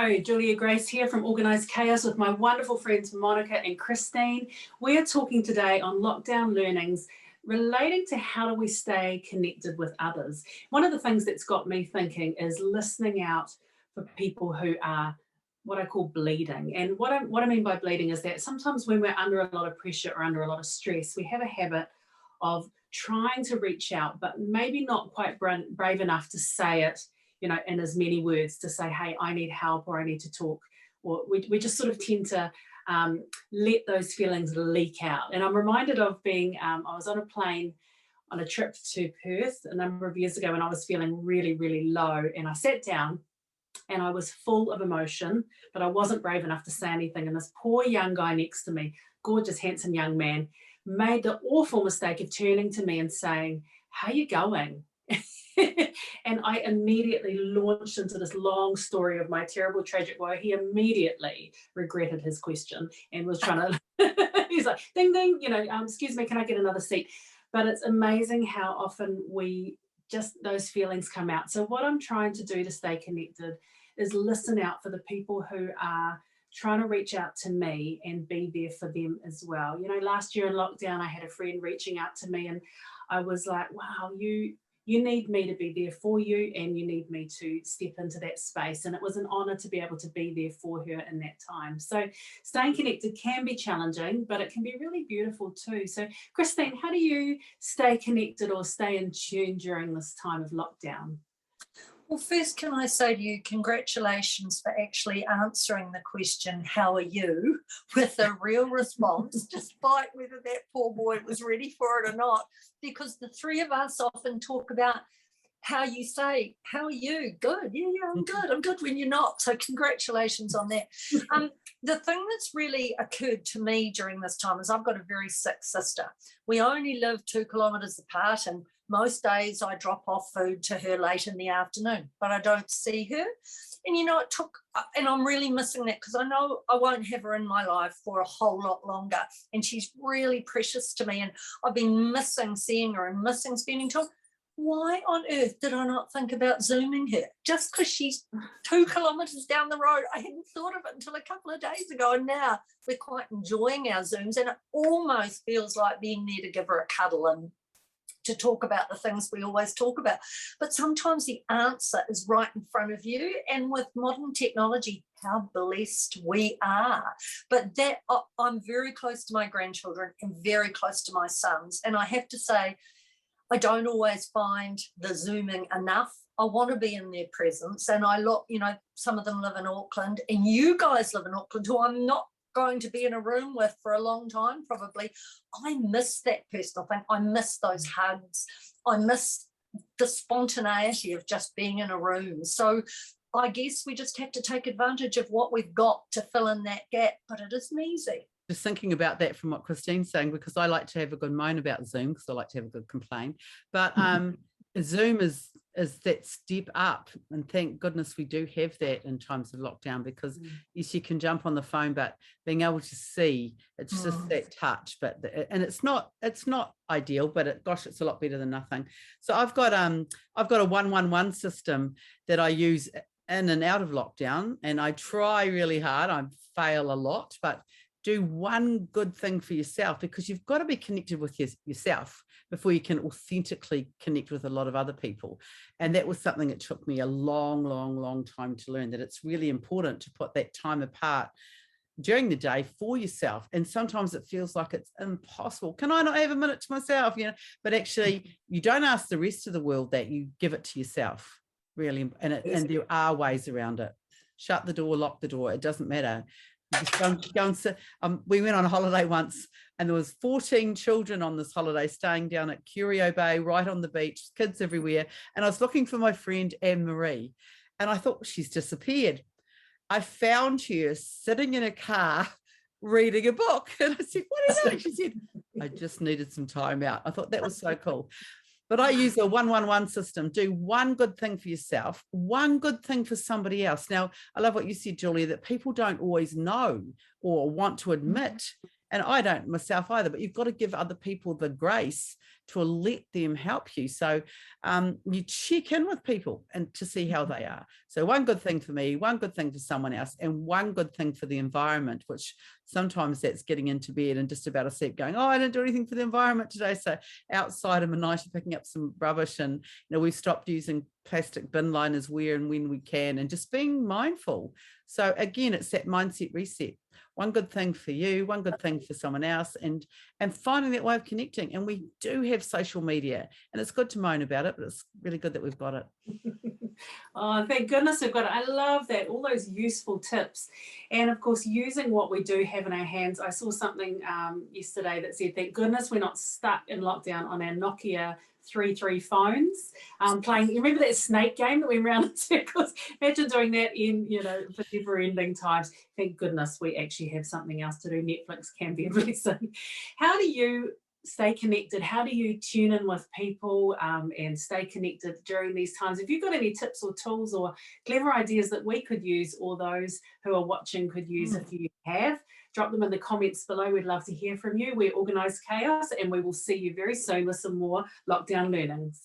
Hello, Julia Grace here from Organised Chaos with my wonderful friends Monica and Christine. We are talking today on lockdown learnings relating to how do we stay connected with others. One of the things that's got me thinking is listening out for people who are what I call bleeding. And what I mean by bleeding is that sometimes when we're under a lot of pressure or under a lot of stress, we have a habit of trying to reach out, but maybe not quite brave enough to say it, you know, in as many words to say, hey, I need help or I need to talk. Or we just sort of tend to let those feelings leak out. And I'm reminded of being, I was on a plane on a trip to Perth a number of years ago and I was feeling really, really low. And I sat down and I was full of emotion, but I wasn't brave enough to say anything. And this poor young guy next to me, gorgeous, handsome young man, made the awful mistake of turning to me and saying, how you going? And I immediately launched into this long story of my terrible, tragic woe. He immediately regretted his question and was trying to, he's like, ding, ding, you know, excuse me, can I get another seat? But it's amazing how often those feelings come out. So what I'm trying to do to stay connected is listen out for the people who are trying to reach out to me and be there for them as well. You know, last year in lockdown, I had a friend reaching out to me and I was like, wow, you need me to be there for you and you need me to step into that space. And it was an honor to be able to be there for her in that time. So staying connected can be challenging, but it can be really beautiful too. So Christine, how do you stay connected or stay in tune during this time of lockdown? Well, first, can I say to you, congratulations for actually answering the question, how are you, with a real response, despite whether that poor boy was ready for it or not, because the three of us often talk about how you say, how are you? Good. Yeah, I'm good. I'm good when you're not. So congratulations on that. The thing that's really occurred to me during this time is I've got a very sick sister. We only live 2 kilometres apart and most days I drop off food to her late in the afternoon, but I don't see her. And, you know, and I'm really missing that because I know I won't have her in my life for a whole lot longer. And she's really precious to me. And I've been missing seeing her and missing spending time. Why on earth did I not think about Zooming her? Just because she's 2 kilometres down the road. I hadn't thought of it until a couple of days ago. And now we're quite enjoying our Zooms. And it almost feels like being there to give her a cuddle and to talk about the things we always talk about. But sometimes the answer is right in front of you. And with modern technology, how blessed we are. But that I'm very close to my grandchildren and very close to my sons. And I have to say, I don't always find the Zooming enough. I want to be in their presence. And you know, some of them live in Auckland and you guys live in Auckland, who I'm not going to be in a room with for a long time, probably. I miss that personal thing. I miss those hugs. I miss the spontaneity of just being in a room. So I guess we just have to take advantage of what we've got to fill in that gap, but it isn't easy. Just thinking about that from what Christine's saying, because I like to have a good moan about Zoom because I like to have a good complain. But Zoom is that step up, and thank goodness we do have that in times of lockdown, because yes, you can jump on the phone, but being able to see, it's just that touch. But and it's not ideal, but gosh, it's a lot better than nothing. So I've got a 111 system that I use in and out of lockdown, and I try really hard. I fail a lot, but do one good thing for yourself, because you've got to be connected with yourself before you can authentically connect with a lot of other people. And that was something that took me a long, long, long time to learn, that it's really important to put that time apart during the day for yourself. And sometimes it feels like it's impossible. Can I not have a minute to myself? You know, but actually you don't ask the rest of the world that, you give it to yourself, really. And there are ways around it. Shut the door, lock the door. It doesn't matter. Just go and sit. We went on a holiday once and there was 14 children on this holiday staying down at Curio Bay, right on the beach, kids everywhere. And I was looking for my friend Anne-Marie and I thought, she's disappeared. I found her sitting in a car reading a book. And I said, what are you doing? She said, I just needed some time out. I thought that was so cool. But I use a 111 system. Do one good thing for yourself, one good thing for somebody else. Now, I love what you said, Julia, that people don't always know or want to admit, and I don't myself either, but you've got to give other people the grace to let them help you. So you check in with people and to see how they are. So one good thing for me, one good thing for someone else, and one good thing for the environment, which sometimes that's getting into bed and just about a sleep going, oh, I didn't do anything for the environment today. So outside of a night, picking up some rubbish, and we've stopped using plastic bin liners where and when we can, and just being mindful. So again, it's that mindset reset. One good thing for you, one good thing for someone else, and finding that way of connecting. And we do have social media, and it's good to moan about it, but it's really good that we've got it. Oh, thank goodness we've got it. I love that, all those useful tips. And of course, using what we do have in our hands. I saw something yesterday that said, thank goodness we're not stuck in lockdown on our Nokia 33 phones, playing, you remember that snake game that went around in circles? Imagine doing that in, for never ending times. Thank goodness we actually have something else to do. Netflix can be a blessing. How do you stay connected? How do you tune in with people and stay connected during these times? If you've got any tips or tools or clever ideas that we could use, or those who are watching could use, if you have, drop them in the comments below. We'd love to hear from you. We're Organised Chaos, and we will see you very soon with some more lockdown learnings.